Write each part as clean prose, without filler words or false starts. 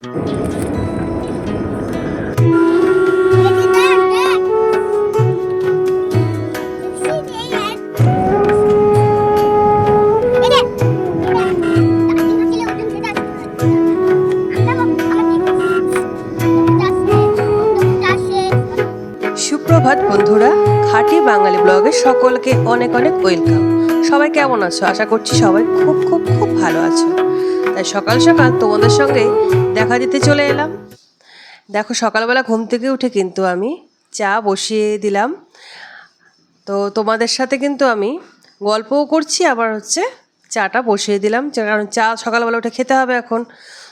সুপ্রভাত বন্ধুরা, খাঁটি বাঙালি ব্লগে সকলকে অনেক অনেক ওয়েলকাম। সবাই কেমন আছো? আশা করছি সবাই খুব খুব খুব ভালো আছো। তাই সকাল সকাল তোমাদের সঙ্গে দেখা দিতে চলে এলাম। দেখো, সকালবেলা ঘুম থেকে উঠে কিন্তু আমি চা বসিয়ে দিলাম। তো তোমাদের সাথে কিন্তু আমি গল্পও করছি, আবার চাটা বসিয়ে দিলাম, কারণ চা সকালবেলা উঠে খেতে হবে এখন।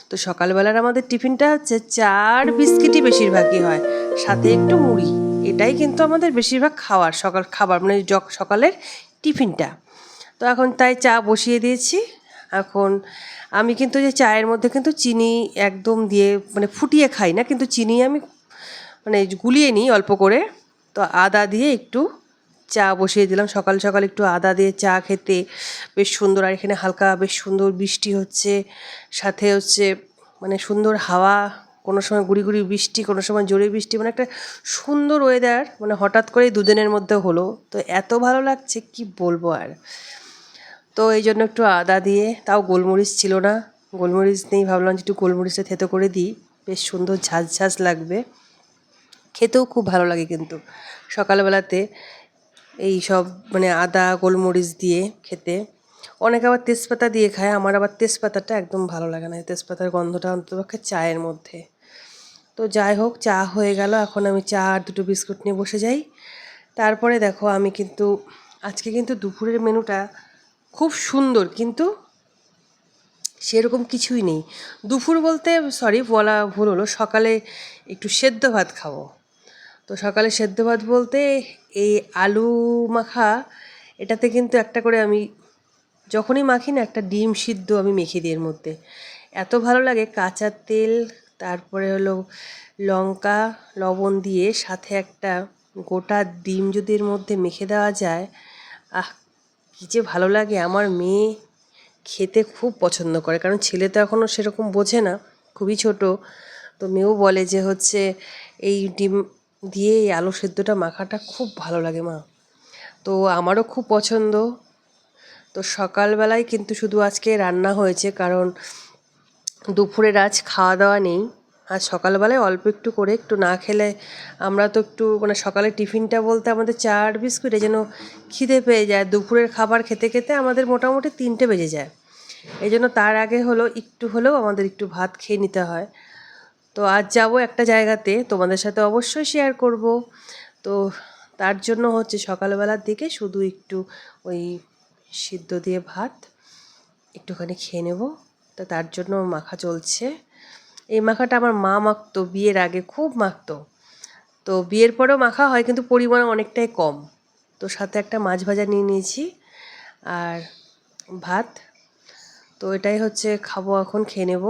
তো সকালবেলার আমাদের টিফিনটা হচ্ছে চা আর বিস্কিটই বেশিরভাগই হয়, সাথে একটু মুড়ি। এটাই কিন্তু আমাদের বেশিরভাগ সকাল খাবার, মানে সকালের টিফিনটা। তো এখন তাই চা বসিয়ে দিয়েছি। এখন আমি কিন্তু যে চায়ের মধ্যে কিন্তু চিনি একদম দিয়ে মানে ফুটিয়ে খাই না, কিন্তু চিনি আমি মানে গুলিয়ে নিই অল্প করে। তো আদা দিয়ে একটু চা বসিয়ে দিলাম। সকাল সকাল একটু আদা দিয়ে চা খেতে বেশ সুন্দর। আর এখানে হালকা বেশ সুন্দর বৃষ্টি হচ্ছে, সাথে মানে সুন্দর হাওয়া, কোনো সময় গুড়ি গুড়ি বৃষ্টি, কোনো সময় জোরে বৃষ্টি, মানে একটা সুন্দর ওয়েদার, মানে হঠাৎ করেই দুদিনের মধ্যে হলো। তো এত ভালো লাগছে কি বলবো আর। তো এই জন্য একটু আদা দিয়ে, তাও গোলমরিচ ছিল না, গোলমরিচ নেই, ভাবলাম যে একটু গোলমরিচে থেতো করে দিই, বেশ সুন্দর ঝাঁঝ ঝাঁঝ লাগবে, খেতেও খুব ভালো লাগে কিন্তু সকালবেলাতে এই সব মানে আদা গোলমরিচ দিয়ে খেতে। অনেকে আবার তেজপাতা দিয়ে খায়, আমার আবার তেজপাতাটা একদম ভালো লাগে না, তেজপাতার গন্ধটা অন্ততপক্ষে চায়ের মধ্যে। তো যাই হোক, চা হয়ে গেল। এখন আমি চা আর দুটো বিস্কুট নিয়ে বসে যাই। তারপরে দেখো, আমি কিন্তু আজকে কিন্তু দুপুরের মেনুটা খুব সুন্দর, কিন্তু সেরকম কিছুই নেই। দুপুর বলতে সরি, বলা ভুল হলো, সকালে একটু সেদ্ধ ভাত খাবো। তো সকালে সেদ্ধ ভাত বলতে এই আলু মাখা, এটাতে কিন্তু একটা করে আমি যখনই মাখি না, একটা ডিম সিদ্ধ আমি মেখে দিই এর মধ্যে। এত ভালো লাগে, কাঁচা তেল, তারপরে লঙ্কা লবণ দিয়ে সাথে একটা গোটা ডিম যদি এর মধ্যে মেখে দেওয়া যায়, আহ কী যে ভালো লাগে। আমার মেয়ে খেতে খুব পছন্দ করে, কারণ ছেলে তো এখনও সেরকম বোঝে না, খুবই ছোট। তো মেয়েও বলে যে এই ডিম দিয়ে এই আলু সেদ্ধটা মাখাটা খুব ভালো লাগে মা। তো আমারও খুব পছন্দ। তো সকালবেলায় কিন্তু শুধু আজকে রান্না হয়েছে, কারণ দুপুরের আজ খাওয়া দাওয়া নেই। আর সকালবেলায় অল্প একটু করে, একটু না খেলে আমরা তো একটু মানে সকালে টিফিনটা বলতে আমাদের চা আর বিস্কুট, এই জন্য খিদে পেয়ে যায়। দুপুরের খাবার খেতে খেতে আমাদের মোটামুটি 3টে বেজে যায়। এই জন্য তার আগে একটু হলেও আমাদের একটু ভাত খেয়ে নিতে হয়। তো আজ যাব একটা জায়গাতে, তোমাদের সাথে অবশ্যই শেয়ার করব। তো তার জন্য সকালবেলার দিকে শুধু একটু ওই সিদ্ধ দিয়ে ভাত একটুখানি খেয়ে নেব। তো তার জন্য মাখা চলছে। এই মাখাটা আমার মা মাখতো, বিয়ের আগে খুব মাখতো। তো বিয়ের পরেও মাখা হয়, কিন্তু পরিমাণ অনেকটাই কম। তো সাথে একটা মাছ ভাজা নিয়ে নিয়েছি আর ভাত। তো এটাই খাবো, এখন খেয়ে নেব।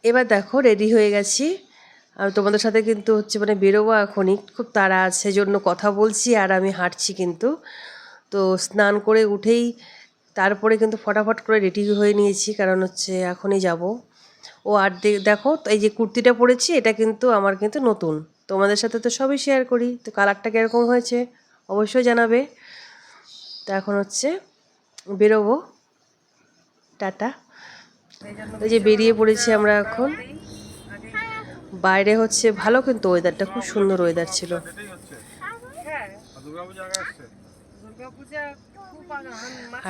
এবার দেখো, রেডি হয়ে গেছি। আর তোমাদের সাথে কিন্তু মানে বেরোবো এখনই, খুব তাড়া আছে, জন্য কথা বলছি আর আমি হাঁটছি কিন্তু। তো স্নান করে উঠেই তারপরে কিন্তু ফটাফট করে রেডি হয়ে নিয়েছি, কারণ এখনই যাব। ও আর দেখো, এই যে কুর্তিটা পরেছি, এটা কিন্তু আমার কিন্তু নতুন। তোমাদের সাথে তো সবই শেয়ার করি। তো কালারটা কীরকম হয়েছে অবশ্যই জানাবে। তো এখন বেরোবো, টাটা। এই যে বেরিয়ে পড়েছি আমরা এখন। বাইরে ভালো, কিন্তু ওয়েদারটা খুব সুন্দর ওয়েদার ছিল।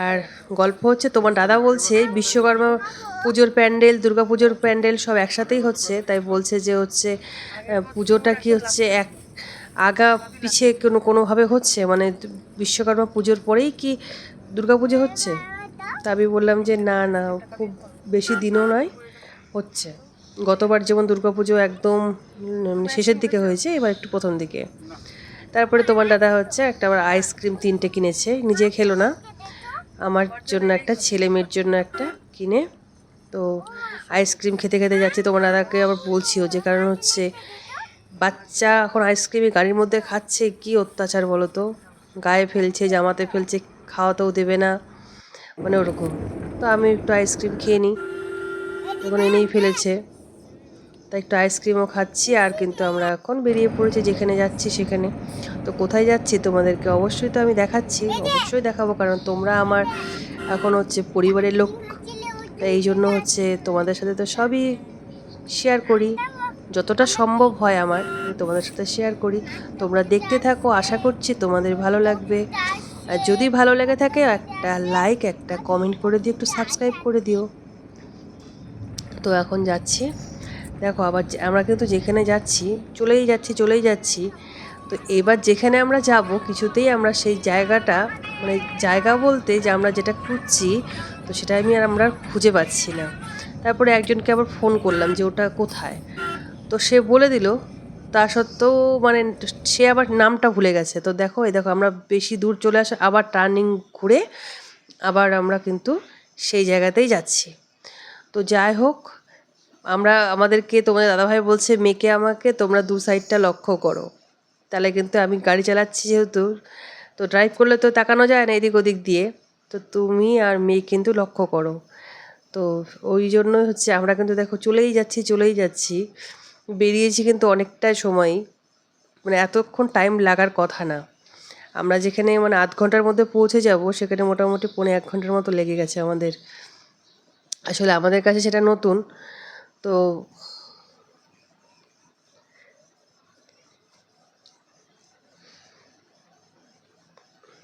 আর গল্প তোমার দাদা বলছে বিশ্বকর্মা পুজোর প্যান্ডেল, দুর্গা পুজোর প্যান্ডেল সব একসাথেই হচ্ছে। তাই বলছে যে পুজোটা কি এক আগা পিছে কোনোভাবে হচ্ছে, মানে বিশ্বকর্মা পুজোর পরেই কি দুর্গা পুজো হচ্ছে। তা আমি বললাম যে না না, খুব বেশি দিনও নয়, হচ্ছে। গতবার যেমন দুর্গা পুজো একদম শেষের দিকে হয়েছে, এবার একটু প্রথম দিকে। তারপরে তোমার দাদা একটা আবার আইসক্রিম 3টে কিনেছে, নিজে খেলো না, আমার জন্য একটা, ছেলে মেয়ের জন্য একটা কিনে। তো আইসক্রিম খেতে খেতে যাচ্ছে। তোমার দাদাকে আবার বলছিও যে, কারণ বাচ্চা এখন আইসক্রিমই গাড়ির মধ্যে খাচ্ছে, কি অত্যাচার বলো তো, গায়ে ফেলছে, জামাতে ফেলছে, খাওয়াতেও দেবে না, মানে ওরকম। তো আমি একটু আইসক্রিম খেয়ে নিই। এখন এনেই ফেলেছে, তাই একটু আইসক্রিমও খাচ্ছি। আর কিন্তু আমরা এখন বেরিয়ে পড়েছি যেখানে যাচ্ছি সেখানে। তো কোথায় যাচ্ছি তোমাদেরকে অবশ্যই তো আমি দেখাচ্ছি, অবশ্যই দেখাবো, কারণ তোমরা আমার এখন হচ্ছে পরিবারের লোক। তাই এই জন্য হচ্ছে তোমাদের সাথে তো সবই শেয়ার করি, যতটা সম্ভব হয় আমার তোমাদের সাথে শেয়ার করি। তোমরা দেখতে থাকো, আশা করছি তোমাদের ভালো লাগবে। আর যদি ভালো লেগে থাকে একটা লাইক, একটা কমেন্ট করে দিও, একটু সাবস্ক্রাইব করে দিও। তো এখন যাচ্ছি, দেখো আবার আমরা কিন্তু যেখানে যাচ্ছি চলেই যাচ্ছি। তো এবার যেখানে আমরা যাব কিছুতেই আমরা সেই জায়গাটা, মানে জায়গা বলতে যে আমরা যেটা খুঁজছি, তো সেটা আমরা খুঁজে পাচ্ছি না। তারপরে একজনকে আবার ফোন করলাম যে ওটা কোথায়, তো সে বলে দিল। তা সত্ত্বেও মানে সে আবার নামটা ভুলে গেছে। তো দেখো এই দেখো আমরা বেশি দূর চলে আসা, আবার টার্নিং ঘুরে আবার আমরা কিন্তু সেই জায়গাতেই যাচ্ছি। তো যাই হোক, আমাদেরকে তোমাদের দাদাভাই বলছে মেয়েকে আমাকে তোমরা দু সাইডটা লক্ষ্য করো, তাহলে কিন্তু আমি গাড়ি চালাচ্ছি যেহেতু, তো ড্রাইভ করলে তো তাকানো যায় না এদিক ওদিক দিয়ে, তো তুমি আর মেয়ে কিন্তু লক্ষ্য করো। তো ওই জন্যই হচ্ছে আমরা কিন্তু দেখো চলেই যাচ্ছি। বেরিয়েছি কিন্তু অনেকটাই সময়, মানে এতক্ষণ টাইম লাগার কথা না। আমরা যেখানে মানে আধ ঘন্টার মধ্যে পৌঁছে যাব, সেখানে মোটামুটি 1.5 ঘন্টার মতো লেগে গেছে আমাদের। আসলে আমাদের কাছে সেটা নতুন। তো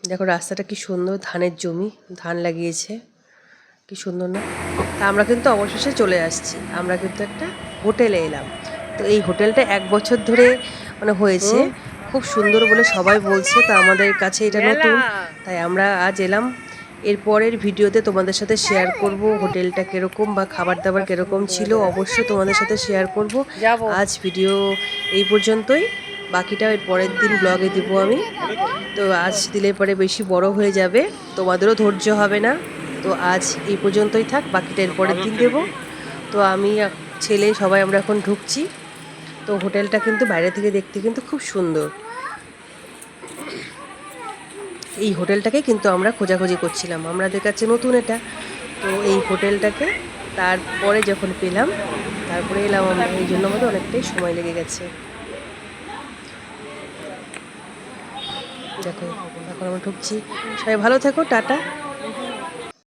দেখো রাস্তাটা কি সুন্দর, ধানের জমি, ধান লাগিয়েছে, কি সুন্দর না? তা আমরা কিন্তু অবশেষে চলে আসছি, আমরা কিন্তু একটা হোটেলে এলাম। তো এই হোটেলটা 1 বছর ধরে মানে হয়েছে, খুব সুন্দর বলে সবাই বলছে। তো আমাদের কাছে এটা নতুন, তাই আমরা আজ এলাম। এরপরের ভিডিওতে তোমাদের সাথে শেয়ার করব হোটেলটা কীরকম বা খাবার দাবার কীরকম ছিল, অবশ্যই তোমাদের সাথে শেয়ার করব। আজ ভিডিও এই পর্যন্তই, বাকিটা এর পরের দিন ব্লগে দিব আমি। তো আজ দিলে পরে বেশি বড় হয়ে যাবে, তোমাদেরও ধৈর্য হবে না। তো আজ এই পর্যন্তই থাক, বাকিটা এর পরের দিন দেবো। তো আমি ছেলে সবাই আমরা এখন ঢুকছি। তো হোটেলটা কিন্তু বাইরে থেকে দেখতে কিন্তু খুব সুন্দর। এই হোটেলটাকে কিন্তু আমরা খোঁজাখুঁজি করছিলাম, আমাদের কাছে নতুন এটা। তো এই হোটেলটাকে তারপরে যখন পেলাম, তারপরে এলাম আমরা, এই জন্য আমাদের অনেকটাই সময় লেগে গেছে। দেখো এখন আমরা ঢুকছি, সবাই ভালো থেকো, টাটা।